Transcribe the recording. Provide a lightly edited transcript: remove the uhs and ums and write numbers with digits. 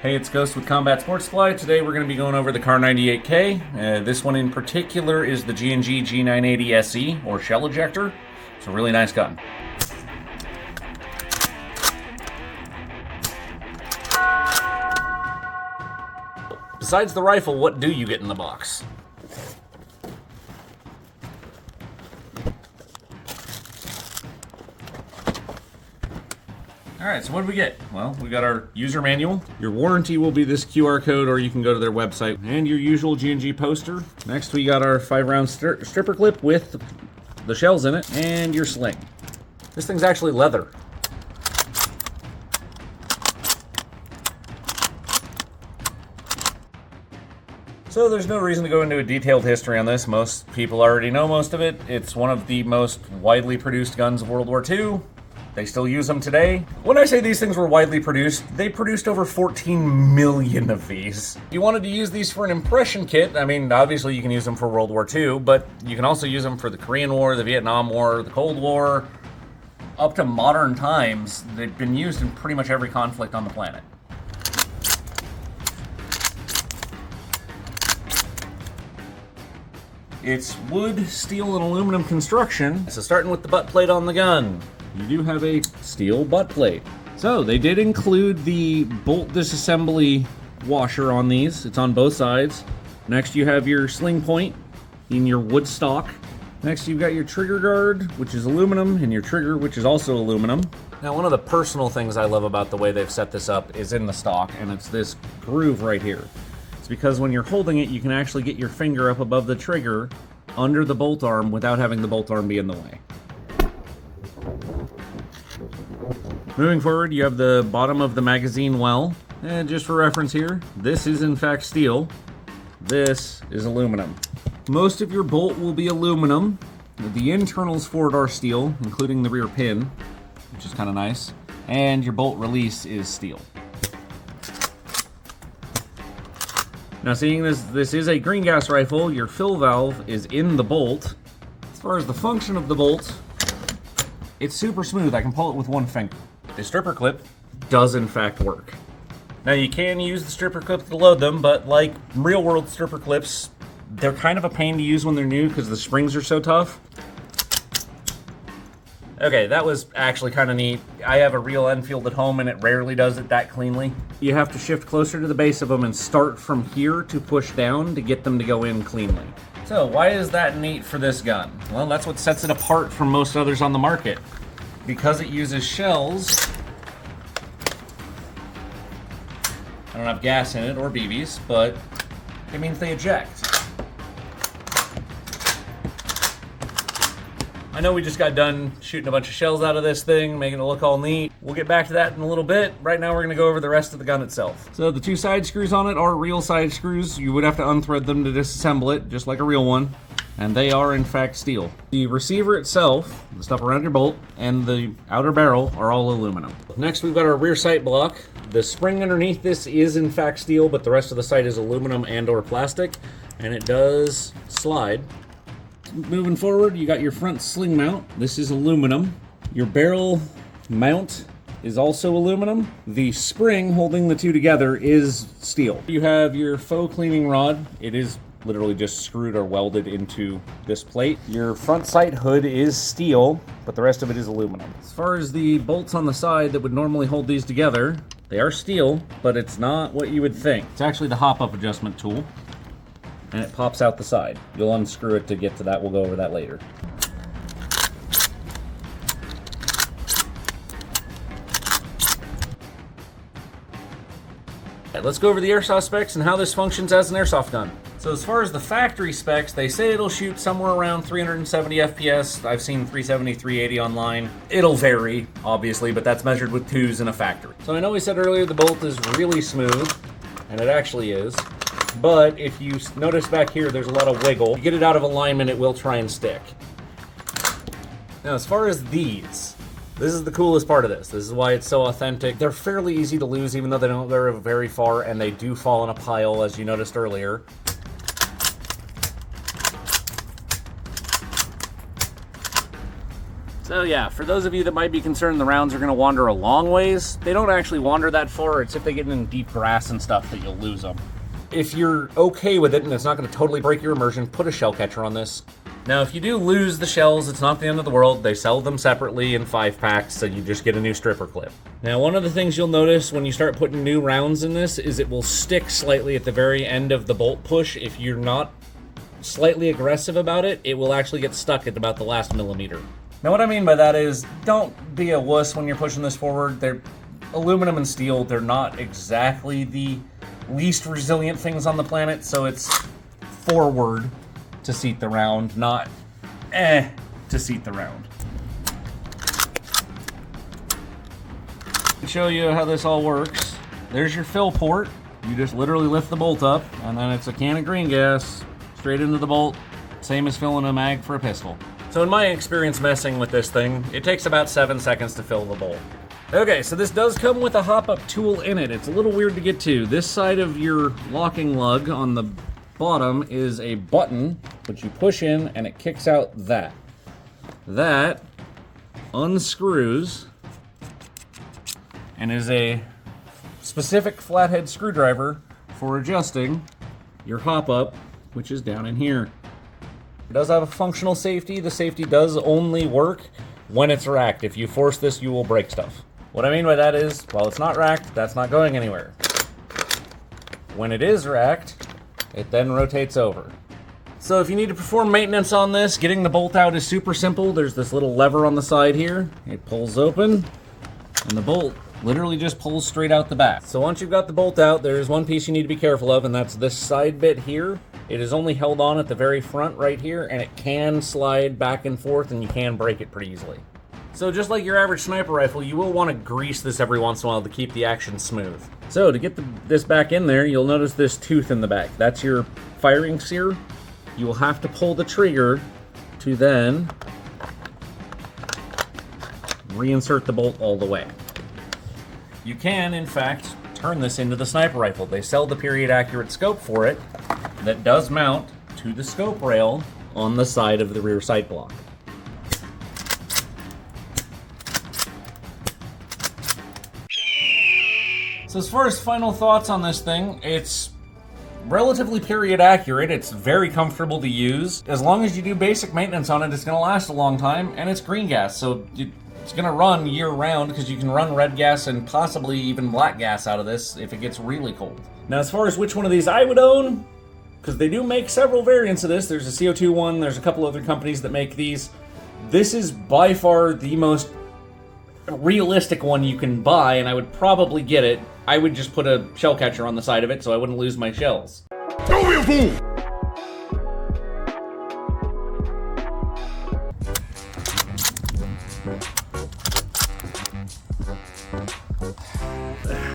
Hey, it's Ghost with Combat Sports Supply. Today we're going to be going over the Kar98k. This one in particular is the G&G G980 SE, or shell ejector. It's a really nice gun. Besides the rifle, what do you get in the box? Alright, so what do we get? Well, we got our user manual. Your warranty will be this QR code, or you can go to their website. And your usual G&G poster. Next, we got our 5-round stripper clip with the shells in it, and your sling. This thing's actually leather. So there's no reason to go into a detailed history on this. Most people already know most of it. It's one of the most widely produced guns of World War II. They still use them today. When I say these things were widely produced, they produced over 14 million of these. If you wanted to use these for an impression kit, I mean, obviously you can use them for World War II, but you can also use them for the Korean War, the Vietnam War, the Cold War. Up to modern times, they've been used in pretty much every conflict on the planet. It's wood, steel, and aluminum construction. So starting with the butt plate on the gun. You do have a steel butt plate. So they did include the bolt disassembly washer on these. It's on both sides. Next you have your sling point in your wood stock. Next you've got your trigger guard, which is aluminum, and your trigger, which is also aluminum. Now one of the personal things I love about the way they've set this up is in the stock, and it's this groove right here. It's because when you're holding it, you can actually get your finger up above the trigger under the bolt arm without having the bolt arm be in the way. Moving forward, you have the bottom of the magazine well. And just for reference here, this is in fact steel. This is aluminum. Most of your bolt will be aluminum. The internals for it are steel, including the rear pin, which is kind of nice. And your bolt release is steel. Now seeing this is a green gas rifle, your fill valve is in the bolt. As far as the function of the bolt, it's super smooth. I can pull it with one finger. The stripper clip does in fact work. Now you can use the stripper clip to load them, but like real world stripper clips, they're kind of a pain to use when they're new because the springs are so tough. Okay, that was actually kind of neat. I have a real Enfield at home and it rarely does it that cleanly. You have to shift closer to the base of them and start from here to push down to get them to go in cleanly. So why is that neat for this gun? Well, that's what sets it apart from most others on the market. Because it uses shells, I don't have gas in it or BBs, but it means they eject. I know we just got done shooting a bunch of shells out of this thing, making it look all neat. We'll get back to that in a little bit. Right now we're gonna go over the rest of the gun itself. So the two side screws on it are real side screws. You would have to unthread them to disassemble it, just like a real one. And they are in fact steel. The receiver itself, the stuff around your bolt, and the outer barrel are all aluminum. Next we've got our rear sight block. The spring underneath this is in fact steel, but the rest of the sight is aluminum and or plastic, and it does slide. Moving forward, you got your front sling mount. This is aluminum. Your barrel mount is also aluminum. The spring holding the two together is steel. You have your faux cleaning rod. It is literally just screwed or welded into this plate. Your front sight hood is steel, but the rest of it is aluminum. As far as the bolts on the side that would normally hold these together, they are steel, but it's not what you would think. It's actually the hop-up adjustment tool, and it pops out the side. You'll unscrew it to get to that. We'll go over that later. Right, let's go over the airsoft specs and how this functions as an airsoft gun. So as far as the factory specs, they say it'll shoot somewhere around 370 FPS. I've seen 370, 380 online. It'll vary, obviously, but that's measured with twos in a factory. So I know we said earlier the bolt is really smooth, and it actually is. But if you notice back here, there's a lot of wiggle. You get it out of alignment, it will try and stick. Now, as far as these, this is the coolest part of this. This is why it's so authentic. They're fairly easy to lose, even though they don't go very far, and they do fall in a pile, as you noticed earlier. So yeah, for those of you that might be concerned the rounds are going to wander a long ways, they don't actually wander that far. It's if they get in deep grass and stuff that you'll lose them. If you're okay with it and it's not going to totally break your immersion, put a shell catcher on this. Now, if you do lose the shells, it's not the end of the world. They sell them separately in 5-packs, so you just get a new stripper clip. Now, one of the things you'll notice when you start putting new rounds in this is it will stick slightly at the very end of the bolt push. If you're not slightly aggressive about it, it will actually get stuck at about the last millimeter. Now, what I mean by that is, don't be a wuss when you're pushing this forward. They're aluminum and steel. They're not exactly the least resilient things on the planet, so it's forward to seat the round, not to seat the round. To show you how this all works, there's your fill port. You just literally lift the bolt up, and then it's a can of green gas straight into the bolt, same as filling a mag for a pistol. So in my experience messing with this thing, it takes about 7 seconds to fill the bolt. Okay, so this does come with a hop-up tool in it. It's a little weird to get to. This side of your locking lug on the bottom is a button, which you push in and it kicks out that. That unscrews and is a specific flathead screwdriver for adjusting your hop-up, which is down in here. It does have a functional safety. The safety does only work when it's racked. If you force this, you will break stuff. What I mean by that is, while it's not racked, that's not going anywhere. When it is racked, it then rotates over. So if you need to perform maintenance on this, getting the bolt out is super simple. There's this little lever on the side here. It pulls open, and the bolt literally just pulls straight out the back. So once you've got the bolt out, there's one piece you need to be careful of, and that's this side bit here. It is only held on at the very front right here, and it can slide back and forth, and you can break it pretty easily. So just like your average sniper rifle, you will want to grease this every once in a while to keep the action smooth. So to get this back in there, you'll notice this tooth in the back. That's your firing sear. You will have to pull the trigger to then reinsert the bolt all the way. You can, in fact, turn this into the sniper rifle. They sell the period accurate scope for it that does mount to the scope rail on the side of the rear sight block. So as far as final thoughts on this thing, it's relatively period accurate. It's very comfortable to use. As long as you do basic maintenance on it, it's going to last a long time, and it's green gas, so it's going to run year round because you can run red gas and possibly even black gas out of this if it gets really cold. Now as far as which one of these I would own, because they do make several variants of this. There's a CO2 one, there's a couple other companies that make these. This is by far the most realistic one you can buy, and I would probably get it. I would just put a shell catcher on the side of it so I wouldn't lose my shells. Don't be a fool!